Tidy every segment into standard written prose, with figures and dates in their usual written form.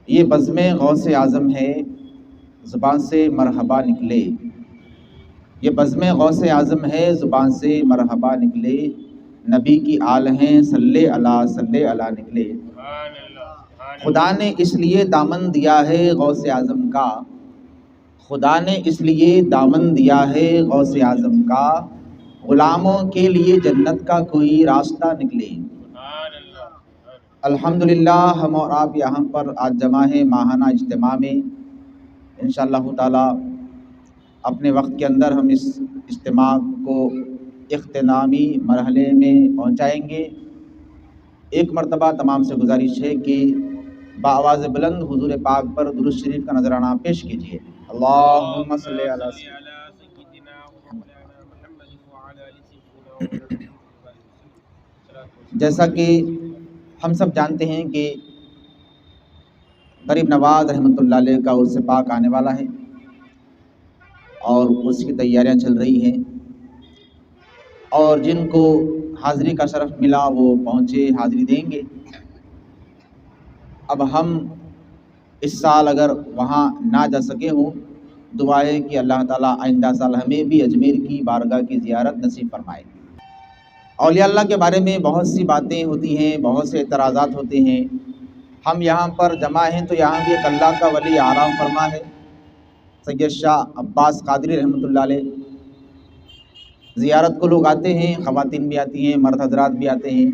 یہ بزم غوث اعظم ہے، زبان سے مرحبا نکلے۔ یہ بزم غوث اعظم ہے، زبان سے مرحبا نکلے۔ نبی کی آل ہیں، صلی اللہ نکلے۔ خدا نے اس لیے دامن دیا ہے غوث اعظم کا، خدا نے اس لیے دامن دیا ہے غوث اعظم کا، غلاموں کے لیے جنت کا کوئی راستہ نکلے۔ الحمدللہ ہم اور آپ یہاں پر آج جمع ہیں ماہانہ اجتماع میں۔ انشاءاللہ تعالی اپنے وقت کے اندر ہم اس اجتماع کو اختتامی مرحلے میں پہنچائیں گے۔ ایک مرتبہ تمام سے گزارش ہے کہ بآواز بلند حضور پاک پر درود شریف کا نذرانہ پیش کیجیے۔ اللہم صلی علی سیدنا۔ جیسا کہ ہم سب جانتے ہیں کہ غریب نواز رحمۃ اللہ علیہ کا عرس پاک آنے والا ہے اور اس کی تیاریاں چل رہی ہیں، اور جن کو حاضری کا شرف ملا وہ پہنچے، حاضری دیں گے۔ اب ہم اس سال اگر وہاں نہ جا سکے ہوں، دعا ہے کہ اللہ تعالیٰ آئندہ سال ہمیں بھی اجمیر کی بارگاہ کی زیارت نصیب فرمائے۔ اولیاء اللہ کے بارے میں بہت سی باتیں ہوتی ہیں، بہت سے اعتراضات ہوتے ہیں۔ ہم یہاں پر جمع ہیں تو یہاں بھی ایک اللہ کا ولی آرام فرما ہے، سید شاہ عباس قادری رحمۃ اللہ علیہ۔ زیارت کو لوگ آتے ہیں، خواتین بھی آتی ہیں، مرد حضرات بھی آتے ہیں،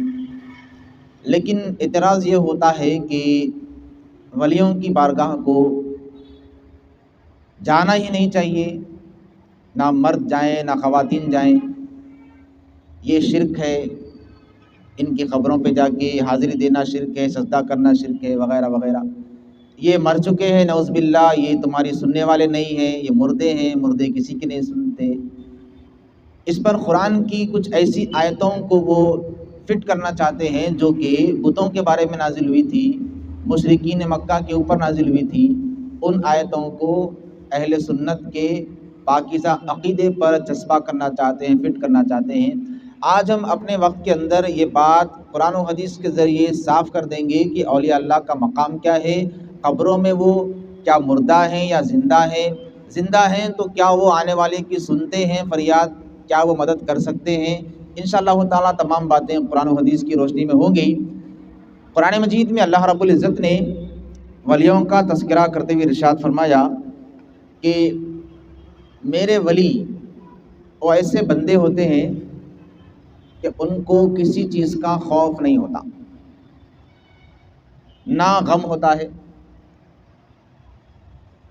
لیکن اعتراض یہ ہوتا ہے کہ ولیوں کی بارگاہ کو جانا ہی نہیں چاہیے، نہ مرد جائیں نہ خواتین جائیں، یہ شرک ہے، ان کی قبروں پہ جا کے حاضری دینا شرک ہے، سجدہ کرنا شرک ہے، وغیرہ وغیرہ۔ یہ مر چکے ہیں نعوذ باللہ، یہ تمہاری سننے والے نہیں ہیں، یہ مردے ہیں، مردے کسی کی نہیں سنتے۔ اس پر قرآن کی کچھ ایسی آیتوں کو وہ فٹ کرنا چاہتے ہیں جو کہ بتوں کے بارے میں نازل ہوئی تھی، مشرکین مکہ کے اوپر نازل ہوئی تھی۔ ان آیتوں کو اہل سنت کے پاکیزہ عقیدے پر چسپاں کرنا چاہتے ہیں، فٹ کرنا چاہتے ہیں۔ آج ہم اپنے وقت کے اندر یہ بات قرآن و حدیث کے ذریعے صاف کر دیں گے کہ اولیاء اللہ کا مقام کیا ہے، قبروں میں وہ کیا مردہ ہیں یا زندہ ہیں، زندہ ہیں تو کیا وہ آنے والے کی سنتے ہیں فریاد، کیا وہ مدد کر سکتے ہیں۔ انشاءاللہ تعالیٰ تمام باتیں قرآن و حدیث کی روشنی میں ہوں گی۔ قرآن مجید میں اللہ رب العزت نے ولیوں کا تذکرہ کرتے ہوئے ارشاد فرمایا کہ میرے ولی وہ ایسے بندے ہوتے ہیں کہ ان کو کسی چیز کا خوف نہیں ہوتا، نہ غم ہوتا ہے۔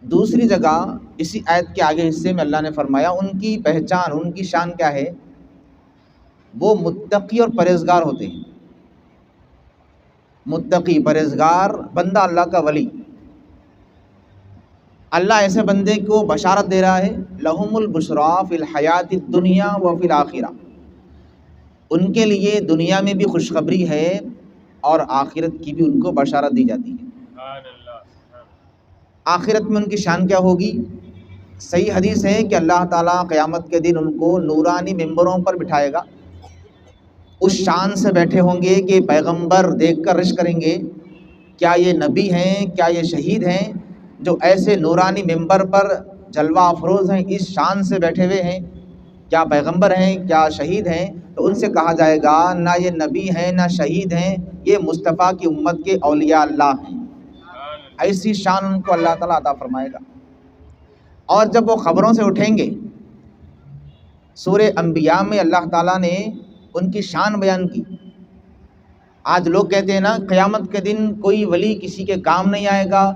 دوسری جگہ اسی آیت کے آگے حصے میں اللہ نے فرمایا ان کی پہچان، ان کی شان کیا ہے، وہ متقی اور پرہیزگار ہوتے ہیں۔ متقی، پرہیزگار بندہ اللہ کا ولی، اللہ ایسے بندے کو بشارت دے رہا ہے، لہم البشریٰ فی الحیات الدنیا و فی الآخرہ، ان کے لیے دنیا میں بھی خوشخبری ہے اور آخرت کی بھی ان کو بشارت دی جاتی ہے۔ آخرت میں ان کی شان کیا ہوگی؟ صحیح حدیث ہے کہ اللہ تعالیٰ قیامت کے دن ان کو نورانی ممبروں پر بٹھائے گا، اس شان سے بیٹھے ہوں گے کہ پیغمبر دیکھ کر رشک کریں گے، کیا یہ نبی ہیں، کیا یہ شہید ہیں جو ایسے نورانی ممبر پر جلوہ افروز ہیں، اس شان سے بیٹھے ہوئے ہیں، کیا پیغمبر ہیں، کیا شہید ہیں؟ تو ان سے کہا جائے گا نہ یہ نبی ہیں نہ شہید ہیں، یہ مصطفیٰ کی امت کے اولیاء اللہ ہیں۔ ایسی شان ان کو اللہ تعالیٰ عطا فرمائے گا۔ اور جب وہ خبروں سے اٹھیں گے، سورہ انبیاء میں اللہ تعالیٰ نے ان کی شان بیان کی۔ آج لوگ کہتے ہیں نا قیامت کے دن کوئی ولی کسی کے کام نہیں آئے گا،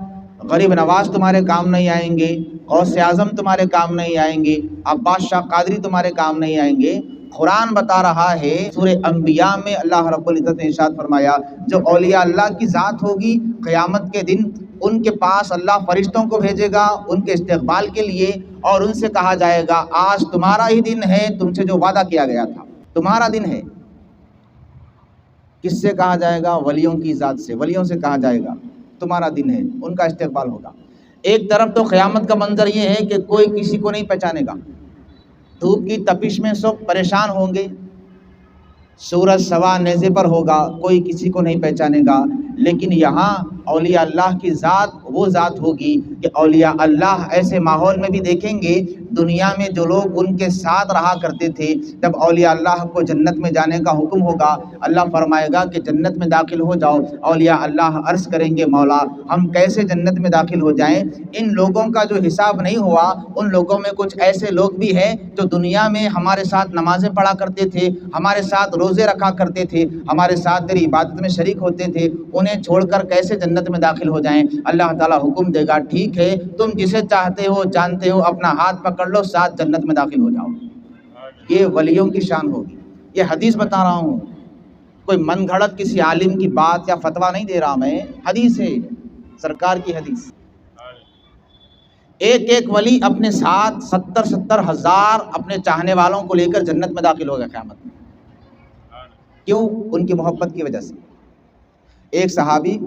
غریب نواز تمہارے کام نہیں آئیں گے، غوث اعظم تمہارے کام نہیں آئیں گے، عباس شاہ قادری تمہارے کام نہیں آئیں گے۔ قرآن بتا رہا ہے، سورہ انبیاء میں اللہ رب العزت نے ارشاد فرمایا جو اولیاء اللہ کی ذات ہوگی قیامت کے دن ان کے پاس اللہ فرشتوں کو بھیجے گا ان کے استقبال کے لیے، اور ان سے کہا جائے گا آج تمہارا ہی دن ہے، تم سے جو وعدہ کیا گیا تھا تمہارا دن ہے۔ کس سے کہا جائے گا؟ ولیوں کی ذات سے، ولیوں سے کہا جائے گا تمہارا دن ہے، ان کا استقبال ہوگا۔ ایک طرف تو قیامت کا منظر یہ ہے کہ کوئی کسی کو نہیں پہچانے گا، دھوپ کی تپش میں سب پریشان ہوں گے، سورج سوا نیزے پر ہوگا، کوئی کسی کو نہیں پہچانے گا۔ لیکن یہاں اولیاء اللہ کی ذات وہ ذات ہوگی کہ اولیاء اللہ ایسے ماحول میں بھی دیکھیں گے، دنیا میں جو لوگ ان کے ساتھ رہا کرتے تھے، جب اولیاء اللہ کو جنت میں جانے کا حکم ہوگا، اللہ فرمائے گا کہ جنت میں داخل ہو جاؤ، اولیاء اللہ عرض کریں گے مولا ہم کیسے جنت میں داخل ہو جائیں؟ ان لوگوں کا جو حساب نہیں ہوا، ان لوگوں میں کچھ ایسے لوگ بھی ہیں جو دنیا میں ہمارے ساتھ نمازیں پڑھا کرتے تھے، ہمارے ساتھ روزے رکھا کرتے تھے، ہمارے ساتھ تیری عبادت میں شریک ہوتے تھے، انہیں چھوڑ کر کیسے جنت میں داخل ہو جائیں؟ اللہ تعالیٰ حکم دے گا ٹھیک ہے، تم جسے چاہتے ہو جانتے ہو اپنا ہاتھ پکڑ لو، ساتھ جنت میں داخل ہو جاؤ۔ یہ ولیوں کی شان ہوگی۔ یہ حدیث بتا رہا ہوں، کوئی من گھڑت کسی عالم کی بات یا فتویٰ نہیں دے رہا میں، حدیث ہے، سرکار کی حدیث۔ ایک ایک ولی اپنے ساتھ 70 ہزار اپنے چاہنے والوں کو لے کر جنت میں داخل ہوگا قیامت میں۔ کیوں؟ ان کی محبت کی وجہ سے۔ ایک صحابی،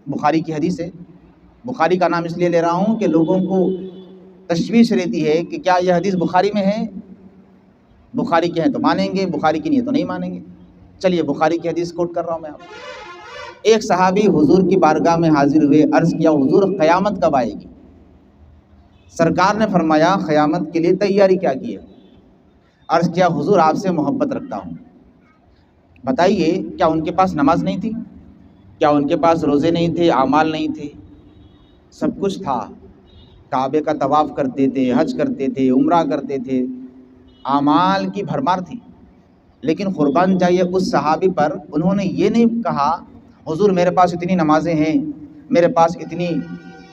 بخاری کی حدیث ہے، بخاری کا نام اس لیے لے رہا ہوں کہ لوگوں کو تشویش رہتی ہے کہ کیا یہ حدیث بخاری میں ہے؟ بخاری کی ہے تو مانیں گے، بخاری کی نہیں ہے تو نہیں مانیں گے۔ چلیے بخاری کی حدیث کوٹ کر رہا ہوں میں آپ۔ ایک صحابی حضور کی بارگاہ میں حاضر ہوئے، عرض کیا حضور قیامت کب آئے گی؟ سرکار نے فرمایا قیامت کے لیے تیاری کیا کی ہے؟ عرض کیا حضور آپ سے محبت رکھتا ہوں۔ بتائیے کیا ان کے پاس نماز نہیں تھی؟ کیا ان کے پاس روزے نہیں تھے، اعمال نہیں تھے؟ سب کچھ تھا۔ کعبے کا طواف کرتے تھے، حج کرتے تھے، عمرہ کرتے تھے، اعمال کی بھرمار تھی۔ لیکن قربان جائیے اس صحابی پر، انہوں نے یہ نہیں کہا حضور میرے پاس اتنی نمازیں ہیں، میرے پاس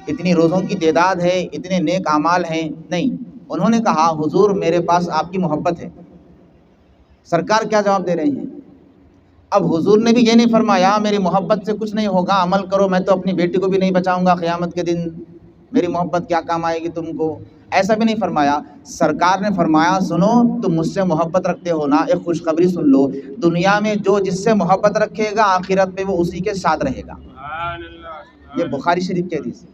اتنی روزوں کی تعداد ہے، اتنے نیک اعمال ہیں، نہیں، انہوں نے کہا حضور میرے پاس آپ کی محبت ہے۔ سرکار کیا جواب دے رہے ہیں؟ اب حضور نے بھی یہ نہیں فرمایا میری محبت سے کچھ نہیں ہوگا، عمل کرو، میں تو اپنی بیٹی کو بھی نہیں بچاؤں گا قیامت کے دن، میری محبت کیا کام آئے گی تم کو، ایسا بھی نہیں فرمایا۔ سرکار نے فرمایا سنو تم مجھ سے محبت رکھتے ہو نا، ایک خوشخبری سن لو، دنیا میں جو جس سے محبت رکھے گا آخرت میں وہ اسی کے ساتھ رہے گا۔ یہ بخاری شریف کی حدیث ہے۔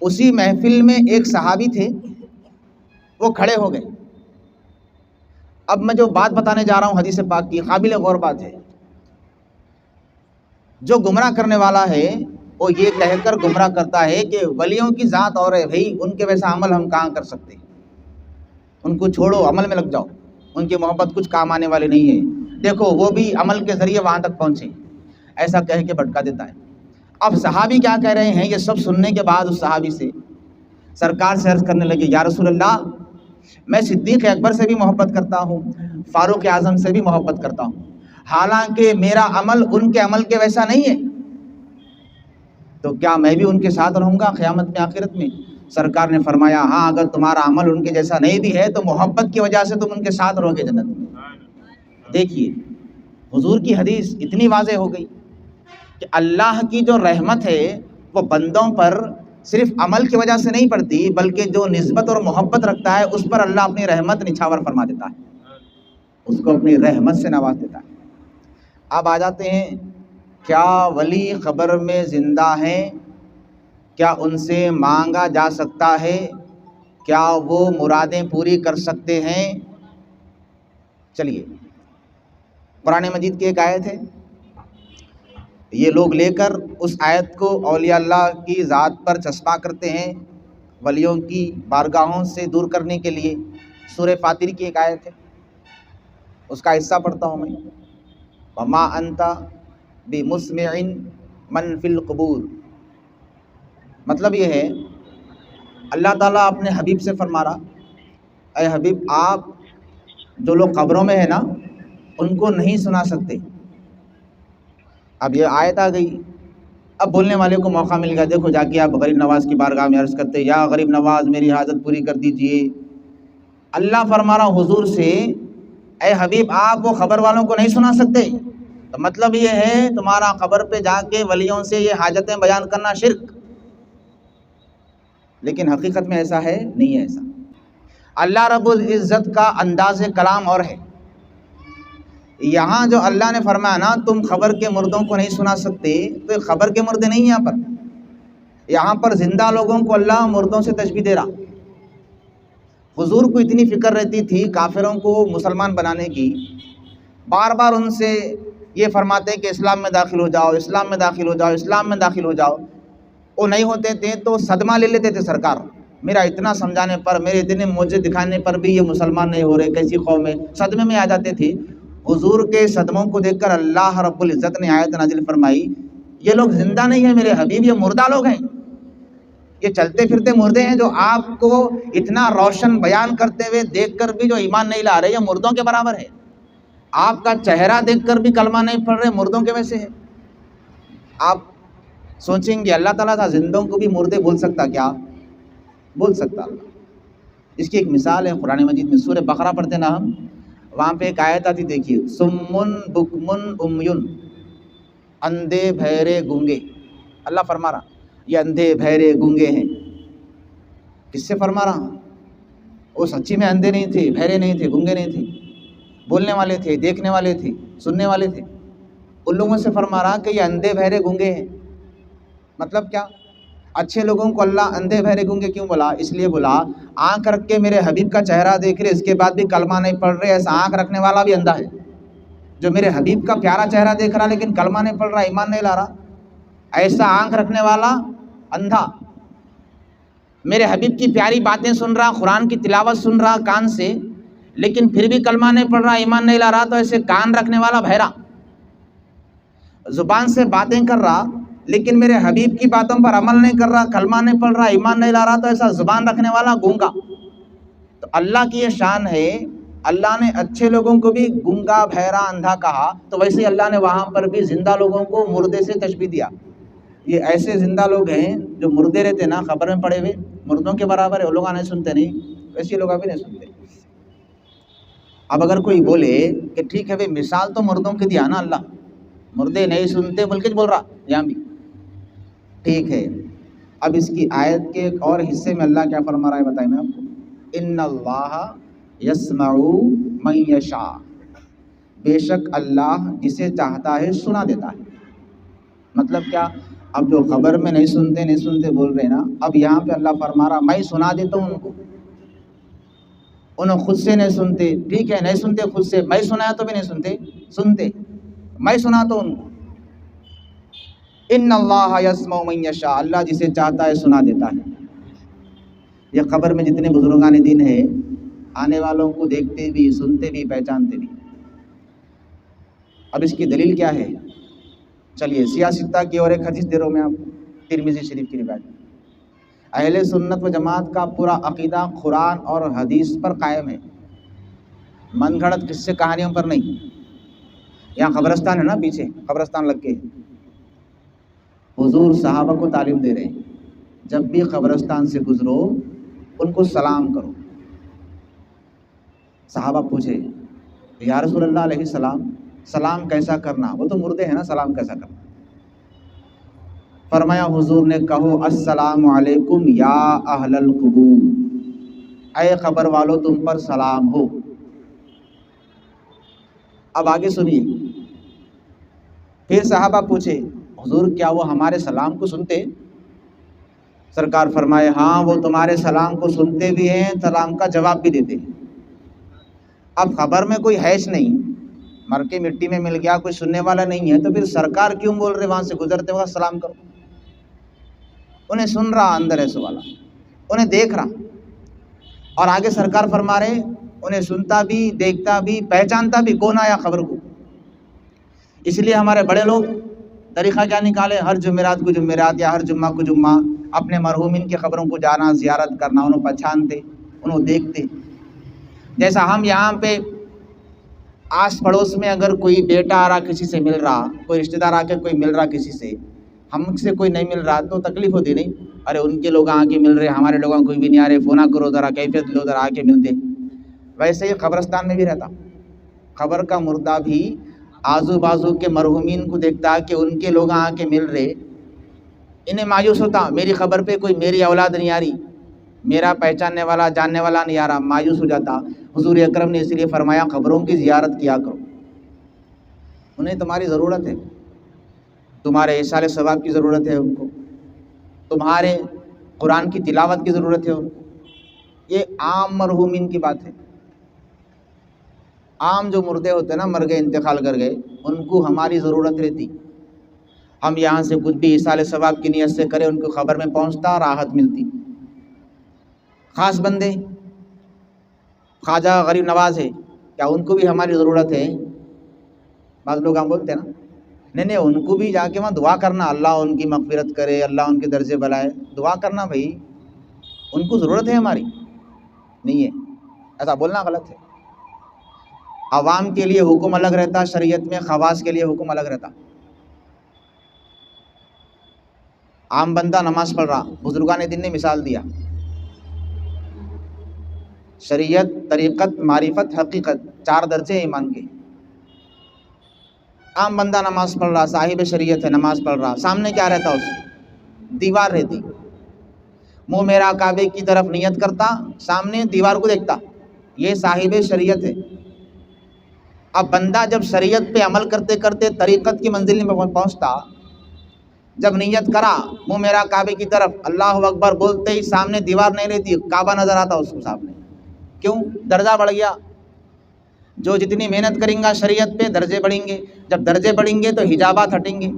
اسی محفل میں ایک صحابی تھے، وہ کھڑے ہو گئے۔ اب میں جو بات بتانے جا رہا ہوں حدیث پاک کی، قابل غور بات ہے۔ جو گمراہ کرنے والا ہے وہ یہ کہہ کر گمراہ کرتا ہے کہ ولیوں کی ذات اور ہے بھائی، ان کے ویسا عمل ہم کہاں کر سکتے ہیں، ان کو چھوڑو، عمل میں لگ جاؤ، ان کی محبت کچھ کام آنے والے نہیں ہے، دیکھو وہ بھی عمل کے ذریعے وہاں تک پہنچے، ایسا کہہ کے بھٹکا دیتا ہے۔ اب صحابی کیا کہہ رہے ہیں؟ یہ سب سننے کے بعد اس صحابی سے سرکار سے عرض کرنے لگے یا رسول اللہ میں صدیق اکبر سے بھی محبت کرتا ہوں، فاروق اعظم سے بھی محبت کرتا ہوں، حالانکہ میرا عمل ان کے عمل کے ویسا نہیں ہے، تو کیا میں بھی ان کے ساتھ رہوں گا قیامت میں، آخرت میں؟ سرکار نے فرمایا ہاں اگر تمہارا عمل ان کے جیسا نہیں بھی ہے تو محبت کی وجہ سے تم ان کے ساتھ رہو گے جنت میں۔ دیکھیے حضور کی حدیث اتنی واضح ہو گئی کہ اللہ کی جو رحمت ہے وہ بندوں پر صرف عمل کی وجہ سے نہیں پڑتی، بلکہ جو نسبت اور محبت رکھتا ہے اس پر اللہ اپنی رحمت نچھاور فرما دیتا ہے، اس کو اپنی رحمت سے نواز دیتا ہے۔ اب آ جاتے ہیں، کیا ولی قبر میں زندہ ہیں؟ کیا ان سے مانگا جا سکتا ہے؟ کیا وہ مرادیں پوری کر سکتے ہیں؟ چلیے قرآن مجید کی ایک آیت ہے، یہ لوگ لے کر اس آیت کو اولیاء اللہ کی ذات پر چسپاں کرتے ہیں، ولیوں کی بارگاہوں سے دور کرنے کے لیے۔ سورہ فاطر کی ایک آیت ہے، اس کا حصہ پڑھتا ہوں میں، وَمَا أَنْتَ بِمُسْمِعٍ مَنْ فِي الْقُبُورِ۔ مطلب یہ ہے اللہ تعالیٰ اپنے حبیب سے فرما رہا اے حبیب آپ جو لوگ قبروں میں ہیں نا ان کو نہیں سنا سکتے۔ اب یہ آیت آ گئی، اب بولنے والے کو موقع مل گیا، دیکھو جا کے آپ غریب نواز کی بارگاہ میں عرض کرتے یا غریب نواز میری حاجت پوری کر دیجئے۔ اللہ فرما رہا حضور سے اے حبیب آپ وہ خبر والوں کو نہیں سنا سکتے، تو مطلب یہ ہے تمہارا قبر پہ جا کے ولیوں سے یہ حاجتیں بیان کرنا شرک، لیکن حقیقت میں ایسا ہے نہیں ہے۔ ایسا اللہ رب العزت کا انداز کلام اور ہے۔ یہاں جو اللہ نے فرمایا نا تم خبر کے مردوں کو نہیں سنا سکتے، تو خبر کے مردے نہیں، یہاں پر زندہ لوگوں کو اللہ مردوں سے تشبیہ دے رہا۔ حضور کو اتنی فکر رہتی تھی کافروں کو مسلمان بنانے کی، بار بار ان سے یہ فرماتے ہیں کہ اسلام میں داخل ہو جاؤ، اسلام میں داخل ہو جاؤ، اسلام میں داخل ہو جاؤ، وہ نہیں ہوتے تھے تو صدمہ لے لیتے تھے سرکار، میرا اتنا سمجھانے پر، میرے اتنے معجزے دکھانے پر بھی یہ مسلمان نہیں ہو رہے، کیسی قوم ہے، صدمے میں آ جاتے تھے۔ حضور کے صدموں کو دیکھ کر اللہ رب العزت نے آیت نازل فرمائی، یہ لوگ زندہ نہیں ہیں میرے حبیب، یہ مردہ لوگ ہیں، یہ چلتے پھرتے مردے ہیں، جو آپ کو اتنا روشن بیان کرتے ہوئے دیکھ کر بھی جو ایمان نہیں لا رہے، یہ مردوں کے برابر ہے۔ آپ کا چہرہ دیکھ کر بھی کلمہ نہیں پڑھ رہے، مردوں کے ویسے ہے۔ آپ سوچیں گے اللہ تعالیٰ تھا زندوں کو بھی مردے بول سکتا کیا؟ بول سکتا اللہ۔ اس کی ایک مثال ہے قرآن مجید میں، سورہ بقرہ پڑھتے نا ہم، وہاں پہ ایک آیت آتی دیکھیے، سمن بکمن امیون، اندھے بہرے گونگے، اللہ فرما رہا یہ اندھے بہرے گونگے ہیں۔ کس سے فرما رہا؟ وہ سچی میں اندھے نہیں تھے، بہرے نہیں تھے، گونگے نہیں تھے، بولنے والے تھے، دیکھنے والے تھے، سننے والے تھے، ان لوگوں سے فرما رہا کہ یہ اندھے بہرے گونگے ہیں۔ مطلب کیا؟ اچھے لوگوں کو اللہ اندھے بہرے گونگے کیوں بولا؟ اس لیے بولا آنکھ رکھ کے میرے حبیب کا چہرہ دیکھ رہے، اس کے بعد بھی کلمہ نہیں پڑھ رہے، ایسا آنکھ رکھنے والا بھی اندھا ہے۔ جو میرے حبیب کا پیارا چہرہ دیکھ رہا لیکن کلمہ نہیں پڑھ رہا، ایمان نہیں لا رہا، ایسا آنکھ رکھنے والا اندھا، میرے حبیب کی پیاری باتیں سن رہا، قرآن کی تلاوت سن رہا کان سے، لیکن پھر بھی کلمہ نہیں پڑھ رہا، ایمان نہیں لا رہا، تو ایسے کان رکھنے والا بہرا، زبان سے باتیں کر رہا لیکن میرے حبیب کی باتوں پر عمل نہیں کر رہا، کلمہ نہیں پڑھ رہا، ایمان نہیں لا رہا، تو ایسا زبان رکھنے والا گونگا۔ تو اللہ کی یہ شان ہے، اللہ نے اچھے لوگوں کو بھی گونگا بہرا اندھا کہا، تو ویسے ہی اللہ نے وہاں پر بھی زندہ لوگوں کو مردے سے تشبیہ دیا۔ یہ ایسے زندہ لوگ ہیں جو مردے رہتے نا، خبر میں پڑے ہوئے، مردوں کے برابر ہے، وہ لوگ نہیں سنتے، نہیں ویسے لوگ ابھی نہیں سنتے۔ اب اگر کوئی بولے کہ ٹھیک ہے بھائی، مثال تو مردوں کی دیا نا اللہ، مردے نہیں سنتے بلکہ بول رہا یہاں بھی ٹھیک ہے۔ اب اس کی آیت کے ایک اور حصے میں اللہ کیا فرما رہا ہے بتائیں میں آپ کو، ان اللہ یسمع من یشاء، بے شک اللہ جسے چاہتا ہے سنا دیتا ہے۔ مطلب کیا؟ اب جو خبر میں نہیں سنتے بول رہے نا، اب یہاں پہ اللہ فرما رہا میں سنا دیتا ہوں ان کو، انہوں خود سے نہیں سنتے، ٹھیک ہے نہیں سنتے خود سے، میں سنایا تو بھی نہیں سنتے، میں سناتا ہوں ان کو۔ ان اللہ یسمع من یشاء، اللہ جسے چاہتا ہے سنا دیتا ہے۔ یہ خبر میں جتنے بزرگان دین ہیں، آنے والوں کو دیکھتے بھی، سنتے بھی، پہچانتے بھی۔ اب اس کی دلیل کیا ہے؟ چلیے سیاستہ کی اور ایک حدیث دے رہا ہوں میں آپ کو، ترمذی شریف کی روایت۔ اہل سنت و جماعت کا پورا عقیدہ قرآن اور حدیث پر قائم ہے، من گھڑت قصے کہانیوں پر نہیں۔ یہاں قبرستان ہے نا، پیچھے قبرستان لگ کے، حضور صحابہ کو تعلیم دے رہے ہیں، جب بھی قبرستان سے گزرو ان کو سلام کرو۔ صحابہ پوچھے یا رسول اللہ علیہ السلام، سلام کیسا کرنا؟ وہ تو مردے ہیں نا، سلام کیسا کرنا؟ فرمایا حضور نے کہو السلام علیکم یا اہل القبور، اے قبر والو تم پر سلام ہو۔ اب آگے سنیے، پھر صحابہ پوچھے حضور کیا وہ ہمارے سلام کو سنتے؟ سرکار فرمائے ہاں وہ تمہارے سلام کو سنتے بھی ہیں، سلام کا جواب بھی دیتے ہیں۔ اب خبر میں کوئی حیث نہیں، مر کے مٹی میں مل گیا، کوئی سننے والا نہیں ہے، تو پھر سرکار کیوں بول رہے وہاں سے گزرتے وقت سلام کرو؟ انہیں سن رہا اندر ایسے والا، انہیں دیکھ رہا، اور آگے سرکار فرما رہے انہیں سنتا بھی، دیکھتا بھی، پہچانتا بھی، کون آیا خبر کو۔ اس لیے ہمارے بڑے لوگ طریقہ کیا نکالے، ہر جمعرات کو جمعرات یا ہر جمعہ کو جمعہ اپنے مرحومین کی قبروں کو جانا، زیارت کرنا، انہوں پہچانتے، انہوں دیکھتے۔ جیسا ہم یہاں پہ آس پڑوس میں اگر کوئی بیٹا آ رہا کسی سے مل رہا، کوئی رشتہ دار آ کے کوئی مل رہا کسی سے، ہم سے کوئی نہیں مل رہا تو تکلیف ہوتی نہیں، ارے ان کے لوگ آ کے مل رہے، ہمارے لوگوں کوئی بھی نہیں آ رہے، فونا کرو ذرا، کیفیت لو ذرا، آ کے ملتے۔ ویسے ہی قبرستان میں بھی رہتا، قبر کا مردہ بھی آزو بازو کے مرحومین کو دیکھتا کہ ان کے لوگ آ کے مل رہے، انہیں مایوس ہوتا میری خبر پہ کوئی میری اولاد نہیں آ رہی، میرا پہچاننے والا جاننے والا نہیں آ رہا، مایوس ہو جاتا۔ حضور اکرم نے اس لیے فرمایا قبروں کی زیارت کیا کرو، انہیں تمہاری ضرورت ہے، تمہارے احصال ثواب کی ضرورت ہے ان کو، تمہارے قرآن کی تلاوت کی ضرورت ہے ان کو۔ یہ عام مرحومین کی بات ہے۔ عام جو مردے ہوتے ہیں نا، مر گئے انتقال کر گئے، ان کو ہماری ضرورت رہتی، ہم یہاں سے کچھ بھی ایصال ثواب کی نیت سے کریں، ان کو خبر میں پہنچتا، راحت ملتی۔ خاص بندے خواجہ غریب نواز ہے، کیا ان کو بھی ہماری ضرورت ہے؟ بعض لوگ ہم بولتے ہیں نا، نہیں ان کو بھی جا کے وہاں دعا کرنا، اللہ ان کی مغفرت کرے، اللہ ان کے درجے بلائے، دعا کرنا بھائی، ان کو ضرورت ہے ہماری نہیں ہے، ایسا بولنا غلط ہے۔ عوام کے لیے حکم الگ رہتا شریعت میں، خواص کے لیے حکم الگ رہتا۔ عام بندہ نماز پڑھ رہا، بزرگان دین نے مثال دیا، شریعت، طریقت، معرفت، حقیقت، 4 درجے ہیں ایمان کے۔ عام بندہ نماز پڑھ رہا، صاحب شریعت ہے، نماز پڑھ رہا، سامنے کیا رہتا؟ اس دیوار رہتی، منہ میرا کعبے کی طرف نیت کرتا، سامنے دیوار کو دیکھتا، یہ صاحب شریعت ہے۔ اب بندہ جب شریعت پہ عمل کرتے کرتے طریقت کی منزل میں پہنچتا، جب نیت کرا منہ میرا کعبے کی طرف، اللہ اکبر بولتے ہی سامنے دیوار نہیں رہتی، کعبہ نظر آتا اس کو سامنے۔ کیوں؟ درجہ بڑھ گیا۔ جو جتنی محنت کریں گا شریعت پہ، درجے بڑھیں گے، جب درجے بڑھیں گے تو حجابات ہٹیں گے،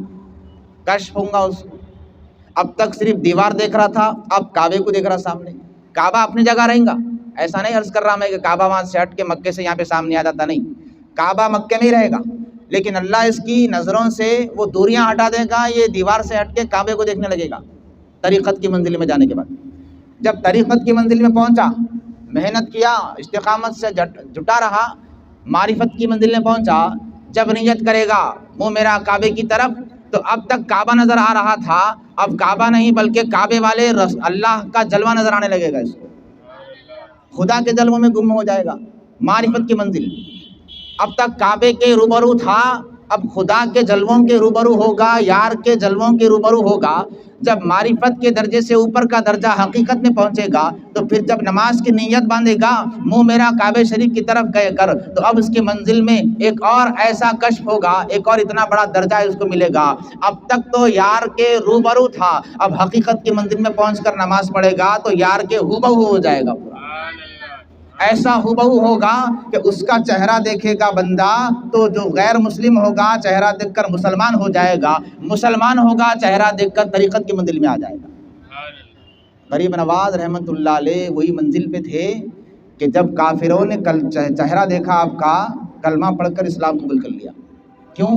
کشف ہوں گا اس کو۔ اب تک صرف دیوار دیکھ رہا تھا، اب کعبے کو دیکھ رہا سامنے، کعبہ اپنی جگہ رہیں گا۔ ایسا نہیں عرض کر رہا میں کہ کعبہ وہاں سے ہٹ کے مکے سے یہاں پہ سامنے آ جاتا، نہیں، کعبہ مکے میں ہی رہے گا، لیکن اللہ اس کی نظروں سے وہ دوریاں ہٹا دے گا، یہ دیوار سے ہٹ کے کعبے کو دیکھنے لگے گا طریقت کی منزل میں جانے کے بعد۔ جب طریقت کی منزل میں پہنچا، محنت کیا، استقامت سے جٹا رہا، معرفت کی منزل میں پہنچا، جب نیت کرے گا منہ میرا کعبے کی طرف، تو اب تک کعبہ نظر آ رہا تھا، اب کعبہ نہیں بلکہ کعبے والے اللہ کا جلوہ نظر آنے لگے گا، اس کو خدا کے جلووں میں گم ہو جائے گا۔ معرفت کی منزل، اب تک کعبے کے روبرو تھا، اب خدا کے جلووں کے روبرو ہوگا، یار کے جلووں کے روبرو ہوگا۔ جب معرفت کے درجے سے اوپر کا درجہ حقیقت میں پہنچے گا، تو پھر جب نماز کی نیت باندھے گا منہ میرا کعبہ شریف کی طرف گئے کر، تو اب اس کی منزل میں ایک اور ایسا کشف ہوگا، ایک اور اتنا بڑا درجہ اس کو ملے گا۔ اب تک تو یار کے روبرو تھا، اب حقیقت کی منزل میں پہنچ کر نماز پڑھے گا تو یار کے ہو بہو ہو جائے گا، ایسا ہو بہو ہوگا کہ اس کا چہرہ دیکھے گا بندہ تو جو غیر مسلم ہوگا چہرہ دیکھ کر مسلمان ہو جائے گا، مسلمان ہوگا چہرہ دیکھ کر طریقت کی منزل میں آ جائے گا۔ غریب نواز رحمت اللہ علیہ وہی منزل پہ تھے کہ جب کافروں نے چہرہ دیکھا آپ کا، کلمہ پڑھ کر اسلام قبول کر لیا۔ کیوں؟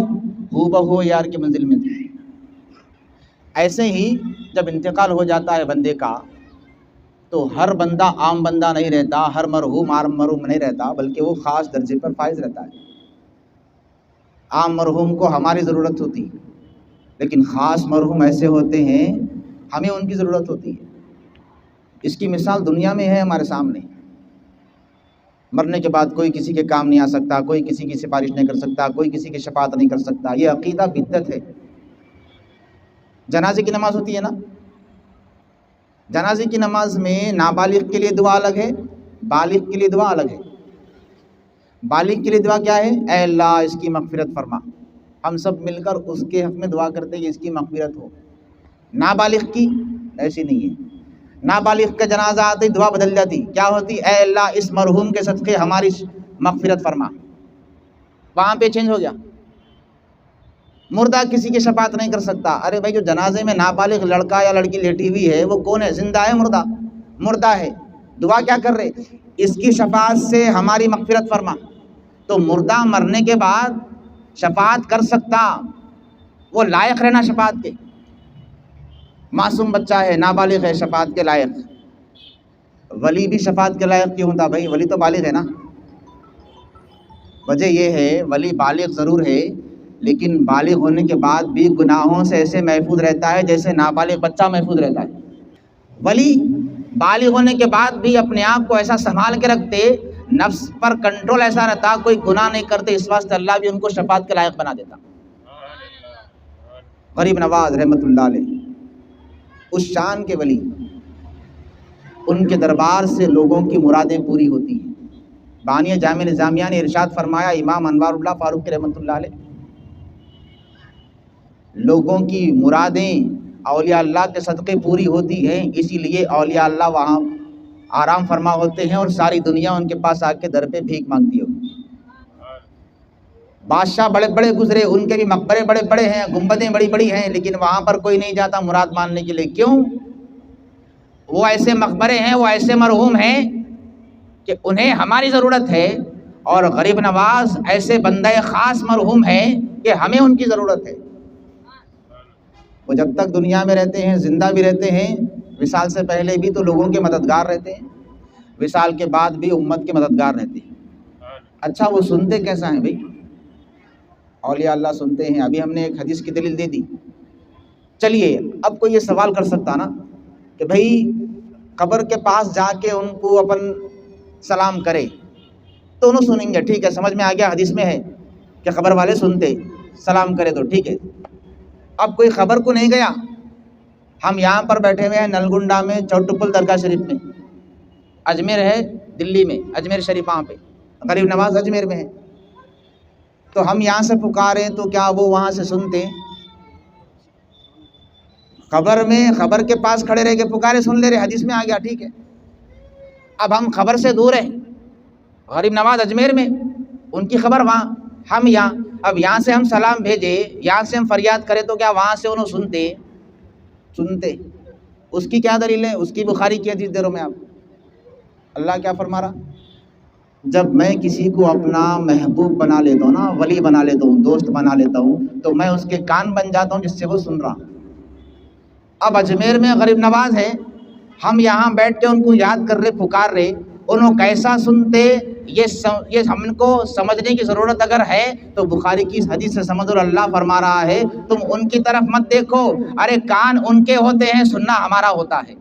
ہو بہو یار کی منزل میں تھے۔ ایسے ہی جب انتقال ہو جاتا ہے بندے کا، تو ہر بندہ عام بندہ نہیں رہتا، ہر مرحوم عام مرحوم نہیں رہتا، بلکہ وہ خاص درجے پر فائز رہتا ہے۔ عام مرحوم کو ہماری ضرورت ہوتی ہے، لیکن خاص مرحوم ایسے ہوتے ہیں ہمیں ان کی ضرورت ہوتی ہے۔ اس کی مثال دنیا میں ہے ہمارے سامنے۔ مرنے کے بعد کوئی کسی کے کام نہیں آ سکتا، کوئی کسی کی سفارش نہیں کر سکتا، کوئی کسی کی شفاعت نہیں کر سکتا، یہ عقیدہ بدعت ہے۔ جنازے کی نماز ہوتی ہے نا، جنازے کی نماز میں نابالغ کے لیے دعا الگ ہے، بالغ کے لیے دعا الگ ہے۔ بالغ کے لیے دعا کیا ہے؟ اے اللہ اس کی مغفرت فرما، ہم سب مل کر اس کے حق میں دعا کرتے ہیں کہ اس کی مغفرت ہو۔ نابالغ کی ایسی نہیں ہے، نابالغ کا جنازہ آتے ہی دعا بدل جاتی، کیا ہوتی؟ اے اللہ اس مرحوم کے صدقے ہماری مغفرت فرما، وہاں پہ چینج ہو گیا۔ مردہ کسی کی شفاعت نہیں کر سکتا۔ ارے بھائی جو جنازے میں نابالغ لڑکا یا لڑکی لیٹی ہوئی ہے وہ کون ہے؟ زندہ ہے مردہ؟ مردہ ہے، دعا کیا کر رہے؟ اس کی شفاعت سے ہماری مغفرت فرما۔ تو مردہ مرنے کے بعد شفاعت کر سکتا، وہ لائق رہنا شفاعت کے۔ معصوم بچہ ہے، نابالغ ہے، شفاعت کے لائق۔ ولی بھی شفاعت کے لائق کیوں ہوتا بھائی؟ ولی تو بالغ ہے نا۔ وجہ یہ ہے ولی بالغ ضرور ہے، لیکن بالغ ہونے کے بعد بھی گناہوں سے ایسے محفوظ رہتا ہے جیسے نابالغ بچہ محفوظ رہتا ہے۔ ولی بالغ ہونے کے بعد بھی اپنے آپ کو ایسا سنبھال کے رکھتے، نفس پر کنٹرول ایسا رہتا، کوئی گناہ نہیں کرتے، اس واسطے اللہ بھی ان کو شفاعت کے لائق بنا دیتا۔ غریب نواز رحمت اللہ علیہ اس شان کے ولی، ان کے دربار سے لوگوں کی مرادیں پوری ہوتی ہیں۔ بانی جامع نظامیہ نے ارشاد فرمایا، امام انوار اللہ فاروقی رحمت اللہ علیہ، لوگوں کی مرادیں اولیاء اللہ کے صدقے پوری ہوتی ہیں، اسی لیے اولیاء اللہ وہاں آرام فرما ہوتے ہیں اور ساری دنیا ان کے پاس آ کے در پہ بھیک مانگتی ہوگی۔ بادشاہ بڑے بڑے گزرے، ان کے بھی مقبرے بڑے بڑے ہیں، گنبدیں بڑی بڑی ہیں، لیکن وہاں پر کوئی نہیں جاتا مراد ماننے کے لیے۔ کیوں؟ وہ ایسے مقبرے ہیں، وہ ایسے مرحوم ہیں کہ انہیں ہماری ضرورت ہے، اور غریب نواز ایسے بندہ خاص مرحوم ہے کہ ہمیں ان کی ضرورت ہے۔ وہ جب تک دنیا میں رہتے ہیں، زندہ بھی رہتے ہیں، وصال سے پہلے بھی تو لوگوں کے مددگار رہتے ہیں، وصال کے بعد بھی امت کے مددگار رہتے ہیں۔ اچھا وہ سنتے کیسا ہیں بھائی؟ اولیاء اللہ سنتے ہیں۔ ابھی ہم نے ایک حدیث کی دلیل دے دی۔ چلیے اب کوئی یہ سوال کر سکتا نا کہ بھائی قبر کے پاس جا کے ان کو اپن سلام کرے تو انہوں سنیں گے، ٹھیک ہے، سمجھ میں آ گیا، حدیث میں ہے کہ قبر والے سنتے، سلام کرے تو ٹھیک ہے۔ اب کوئی خبر کو نہیں گیا، ہم یہاں پر بیٹھے ہوئے ہیں نلگنڈا میں، چوٹپل درگاہ شریف میں، اجمیر ہے دلی میں، اجمیر شریف وہاں پہ، غریب نواز اجمیر میں ہے، تو ہم یہاں سے پکاریں تو کیا وہ وہاں سے سنتے؟ خبر میں خبر کے پاس کھڑے رہ کے پکارے، سن لے رہے، حدیث میں آ گیا، ٹھیک ہے۔ اب ہم خبر سے دور ہیں، غریب نواز اجمیر میں، ان کی خبر وہاں، ہم یہاں، اب یہاں سے ہم سلام بھیجے، یہاں سے ہم فریاد کریں تو کیا وہاں سے انہوں سنتے؟ اس کی کیا دلیل ہے؟ اس کی بخاری کی حدیث دے رہا ہوں میں آپ۔ اللہ کیا فرما رہا؟ جب میں کسی کو اپنا محبوب بنا لیتا ہوں نا، ولی بنا لیتا ہوں، دوست بنا لیتا ہوں، تو میں اس کے کان بن جاتا ہوں جس سے وہ سن رہا۔ اب اجمیر میں غریب نواز ہے، ہم یہاں بیٹھ کے ان کو یاد کر رہے، پکار رہے، انہوں کیسا سنتے؟ یہ ہم کو سمجھنے کی ضرورت اگر ہے تو بخاری کی اس حدیث سے سمجھ، اور اللہ فرما رہا ہے تم ان کی طرف مت دیکھو، ارے کان ان کے ہوتے ہیں، سننا ہمارا ہوتا ہے۔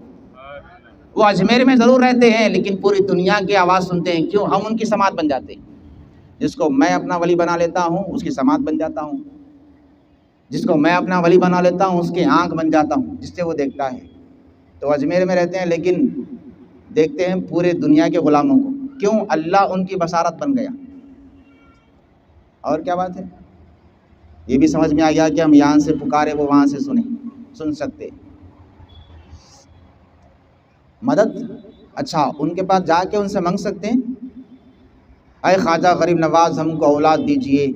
وہ اجمیر میں ضرور رہتے ہیں لیکن پوری دنیا کی آواز سنتے ہیں، کیوں؟ ہم ان کی سماعت بن جاتے ہیں۔ جس کو میں اپنا ولی بنا لیتا ہوں اس کی سماعت بن جاتا ہوں، جس کو میں اپنا ولی بنا لیتا ہوں اس کی آنکھ بن جاتا ہوں جس سے وہ دیکھتا ہے۔ تو اجمیر میں رہتے ہیں لیکن دیکھتے ہیں پورے دنیا کے غلاموں کو، کیوں؟ اللہ ان کی بصارت بن گیا۔ اور کیا بات ہے؟ یہ بھی سمجھ میں آ گیا کہ ہم یہاں سے پکارے وہ وہاں سے سن سکتے۔ مدد، اچھا ان کے پاس جا کے ان سے مانگ سکتے ہیں، اے خواجہ غریب نواز ہم کو اولاد دیجئے۔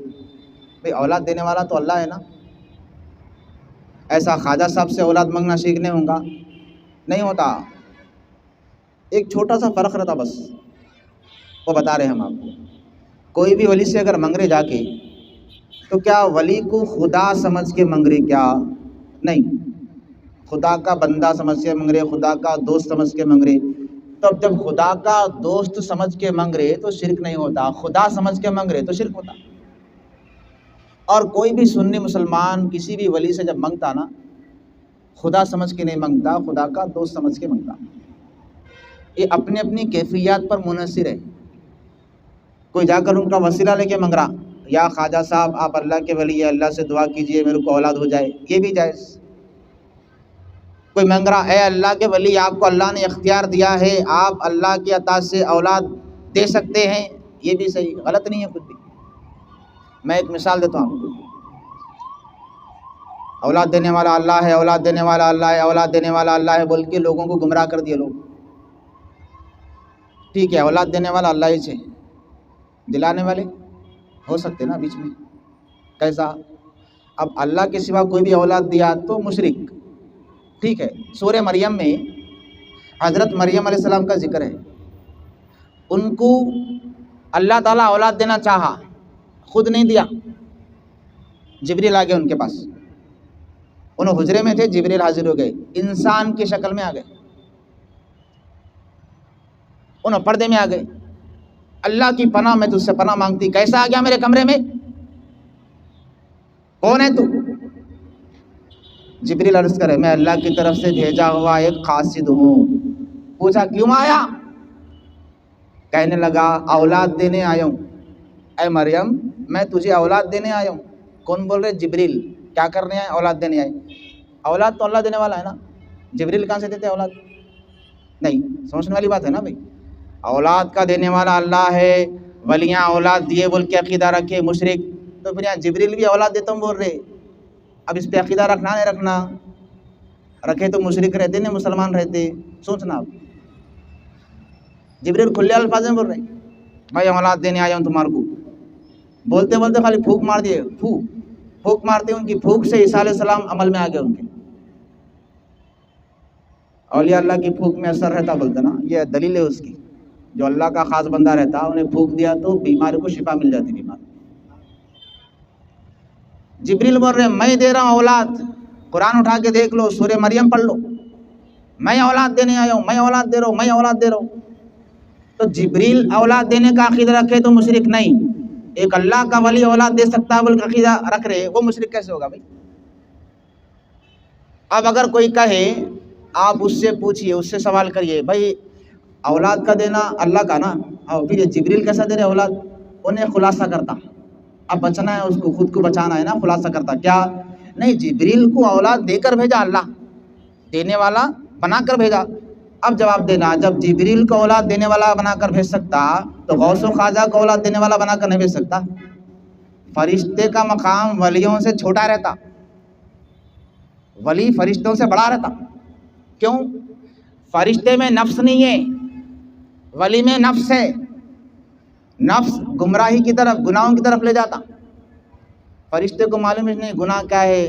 بھئی اولاد دینے والا تو اللہ ہے نا، ایسا خواجہ صاحب سے اولاد مانگنا سیکھنے ہوں گا؟ نہیں ہوتا۔ ایک چھوٹا سا فرق رہتا بس، وہ بتا رہے ہم آپ کو۔ کوئی بھی ولی سے اگر مانگ رہے جا کے تو کیا ولی کو خدا سمجھ کے مانگ رہے؟ کیا نہیں، خدا کا بندہ سمجھ کے مانگ رہے، خدا کا دوست سمجھ کے مانگ رہے۔ تو اب جب خدا کا دوست سمجھ کے مانگ رہے تو شرک نہیں ہوتا، خدا سمجھ کے مانگ رہے تو شرک ہوتا۔ اور کوئی بھی سنی مسلمان کسی بھی ولی سے جب مانگتا نا، خدا سمجھ کے نہیں مانگتا، خدا کا دوست سمجھ کے مانگتا۔ یہ اپنی اپنی کیفیات پر منحصر ہے۔ کوئی جا کر ان کا وسیلہ لے کے مانگ رہا، یا خواجہ صاحب آپ اللہ کے ولی ہیں، اللہ سے دعا کیجئے میرے کو اولاد ہو جائے، یہ بھی جائز۔ کوئی مانگ رہا، اے اللہ کے ولی آپ کو اللہ نے اختیار دیا ہے، آپ اللہ کی عطا سے اولاد دے سکتے ہیں، یہ بھی صحیح، غلط نہیں ہے کچھ بھی۔ میں ایک مثال دیتا ہوں، اولاد دینے والا اللہ ہے، اولاد دینے والا اللہ ہے، اولاد دینے والا اللہ ہے بول کے لوگوں کو گمراہ کر دیا لوگ۔ ٹھیک ہے، اولاد دینے والا اللہ ہی سے، دلانے والے ہو سکتے نا بیچ میں، کیسا؟ اب اللہ کے سوا کوئی بھی اولاد دیا تو مشرک۔ ٹھیک ہے، سورہ مریم میں حضرت مریم علیہ السلام کا ذکر ہے، ان کو اللہ تعالیٰ اولاد دینا چاہا، خود نہیں دیا، جبریل آ گئے ان کے پاس، انہوں حجرے میں تھے، جبریل حاضر ہو گئے، انسان کی شکل میں آ گئے، انہوں پردے میں آ گئے، اللہ کی پناہ میں تجھ سے پناہ مانگتی، کیسا آ گیا میرے کمرے میں؟ کون ہے تو؟ جبریل عرض کرے میں اللہ کی طرف سے بھیجا ہوا ایک قاصد ہوں۔ پوچھا کیوں آیا؟ کہنے لگا اولاد دینے آیا ہوں۔ اے مریم میں تجھے اولاد دینے آیا ہوں۔ کون بول رہے؟ جبریل۔ کیا کرنے آئے؟ اولاد دینے آئے۔ اولاد تو اللہ دینے والا ہے نا، جبریل کہاں سے دیتے اولاد؟ نہیں، سمجھنے والی بات ہے نا بھائی، اولاد کا دینے والا اللہ ہے، ولیاں اولاد دیے بول کے عقیدہ رکھے مشرک، تو پھر یہاں جبریل بھی اولاد دیتا ہوں بول رہے، اب اس پہ عقیدہ رکھنا نہیں رکھنا؟ رکھے تو مشرک رہتے نہیں مسلمان رہتے، سوچنا۔ اب جبریل کھلے الفاظ میں بول رہے ہیں بھائی اولاد دینے آیا ہوں تمہارے کو، بولتے بولتے خالی پھونک مار دیے، پھونک مارتے ان کی پھونک سے عیسیٰ علیہ السلام عمل میں آ گئے ان کے. اولیاء اللہ کی پھونک میں اثر رہتا بولتے نا، یہ دلیل ہے اس کی. جو اللہ کا خاص بندہ رہتا انہیں پھونک دیا تو بیماری کو شفا مل جاتی. بیماری جبریل بول رہے ہیں میں دے رہا ہوں اولاد. قرآن اٹھا کے دیکھ لو، سورہ مریم پڑھ لو، میں اولاد دینے آیا ہوں، میں اولاد دے رہا ہوں، میں اولاد دے رہا ہوں. تو جبریل اولاد دینے کا عقیدہ رکھے تو مشرک نہیں. ایک اللہ کا ولی اولاد دے سکتا ہے بول کے عقیدہ رکھ رہے، وہ مشرک کیسے ہوگا بھائی؟ اب اگر کوئی کہے، آپ اس سے پوچھئے، اس سے سوال کریے بھائی اولاد کا دینا اللہ کا نا، اور پھر یہ جبریل کیسا دے رہے اولاد؟ انہیں خلاصہ کرتا. اب بچنا ہے اس کو، خود کو بچانا ہے نا، خلاصہ کرتا کیا نہیں، جبریل کو اولاد دے کر بھیجا اللہ، دینے والا بنا کر بھیجا. اب جواب دینا، جب جبریل کو اولاد دینے والا بنا کر بھیج سکتا تو غوث و خواجہ کو اولاد دینے والا بنا کر نہیں بھیج سکتا؟ فرشتے کا مقام ولیوں سے چھوٹا رہتا، ولی فرشتوں سے بڑا رہتا. کیوں؟ فرشتے میں نفس نہیں ہے، ولی میں نفس ہے. نفس گمراہی کی طرف، گناہوں کی طرف لے جاتا. فرشتے کو معلوم ہی نہیں گناہ کیا ہے،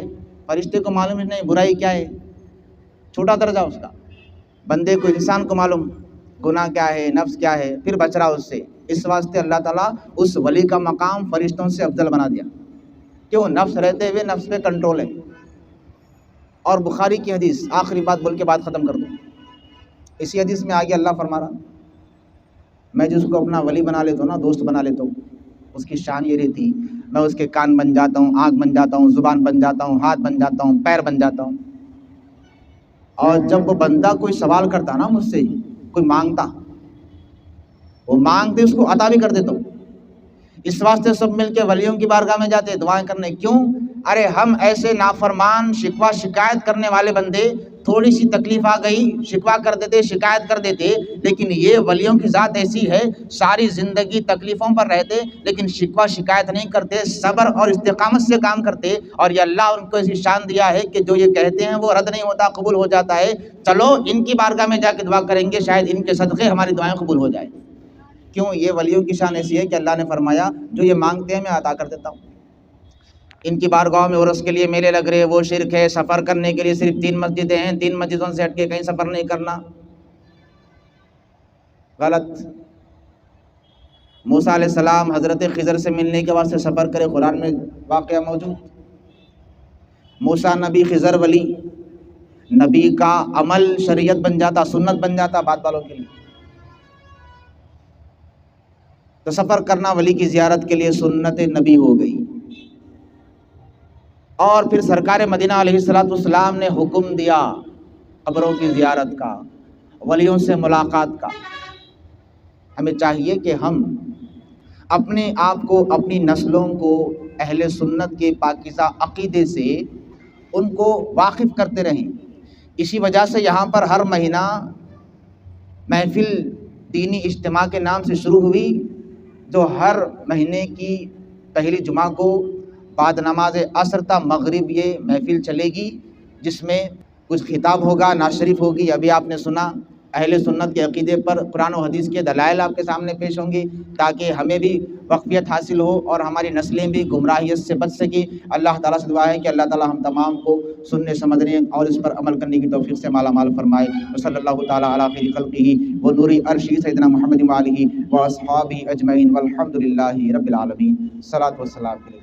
فرشتے کو معلوم ہی نہیں برائی کیا ہے، چھوٹا درجہ اس کا. بندے کو، انسان کو معلوم گناہ کیا ہے، نفس کیا ہے، پھر بچ رہا اس سے. اس واسطے اللہ تعالیٰ اس ولی کا مقام فرشتوں سے افضل بنا دیا. کیوں؟ نفس رہتے ہوئے نفس پہ کنٹرول ہے. اور بخاری کی حدیث، آخری بات بول کے بات ختم کر دوں. اسی حدیث میں آگے اللہ فرما رہا، میں جس کو اپنا ولی بنا لیتا ہوں نا، دوست بنا لیتا ہوں، اس کی شان یہ رہتی میں اس کے کان بن جاتا ہوں، آنکھ بن جاتا ہوں، زبان بن جاتا ہوں، ہاتھ بن جاتا ہوں، پیر بن جاتا ہوں. اور جب وہ بندہ کوئی سوال کرتا نا مجھ سے، کوئی مانگتا، وہ مانگتے اس کو عطا بھی کر دیتا ہوں. اس واسطے سب مل کے ولیوں کی بارگاہ میں جاتے دعائیں کرنے. کیوں؟ ارے ہم ایسے نافرمان شکوہ شکایت کرنے والے بندے، تھوڑی سی تکلیف آ گئی شکوہ کر دیتے، شکایت کر دیتے. لیکن یہ ولیوں کی ذات ایسی ہے، ساری زندگی تکلیفوں پر رہتے لیکن شکوہ شکایت نہیں کرتے، صبر اور استقامت سے کام کرتے. اور یہ اللہ ان کو ایسی شان دیا ہے کہ جو یہ کہتے ہیں وہ رد نہیں ہوتا، قبول ہو جاتا ہے. چلو ان کی بارگاہ میں جا کے دعا کریں گے، شاید ان کے صدقے ہماری دعائیں قبول ہو جائے. کیوں؟ یہ ولیوں کی شان ایسی ہے کہ اللہ نے فرمایا جو یہ مانگتے ہیں میں عطا کر دیتا ہوں. ان کی بارگاہوں میں عرس کے لیے میلے لگ رہے، وہ شرک ہے. سفر کرنے کے لیے صرف 3 مسجدیں ہیں، 3 مسجدوں سے ہٹ کے کہیں سفر نہیں کرنا، غلط. موسیٰ علیہ السلام حضرت خضر سے ملنے کے واسطے سفر کرے، قرآن میں واقعہ موجود. موسیٰ نبی، خضر ولی. نبی کا عمل شریعت بن جاتا، سنت بن جاتا بعد والوں کے لیے. تو سفر کرنا ولی کی زیارت کے لیے سنت نبی ہو گئی. اور پھر سرکار مدینہ علیہ السلام نے حکم دیا قبروں کی زیارت کا، ولیوں سے ملاقات کا. ہمیں چاہیے کہ ہم اپنے آپ کو، اپنی نسلوں کو اہل سنت کے پاکیزہ عقیدے سے ان کو واقف کرتے رہیں. اسی وجہ سے یہاں پر ہر مہینہ محفل دینی اجتماع کے نام سے شروع ہوئی، جو ہر مہینے کی پہلی جمعہ کو بعد نماز عصر تا مغرب یہ محفل چلے گی، جس میں کچھ خطاب ہوگا، نعت شریف ہوگی. ابھی آپ نے سنا اہل سنت کے عقیدے پر قرآن و حدیث کے دلائل آپ کے سامنے پیش ہوں گی، تاکہ ہمیں بھی وقفیت حاصل ہو اور ہماری نسلیں بھی گمراہیت سے بچ سکیں. اللہ تعالیٰ سے دعا ہے کہ اللہ تعالیٰ ہم تمام کو سننے سمجھنے اور اس پر عمل کرنے کی توفیق سے مالا مال فرمائے. وصلی اللہ تعالیٰ علی خیر خلقہ و نور عرشہ سیدنا محمد و آلہ و اصحابہ اجمعین والحمد للہ رب العالمین. صلاۃ و سلام.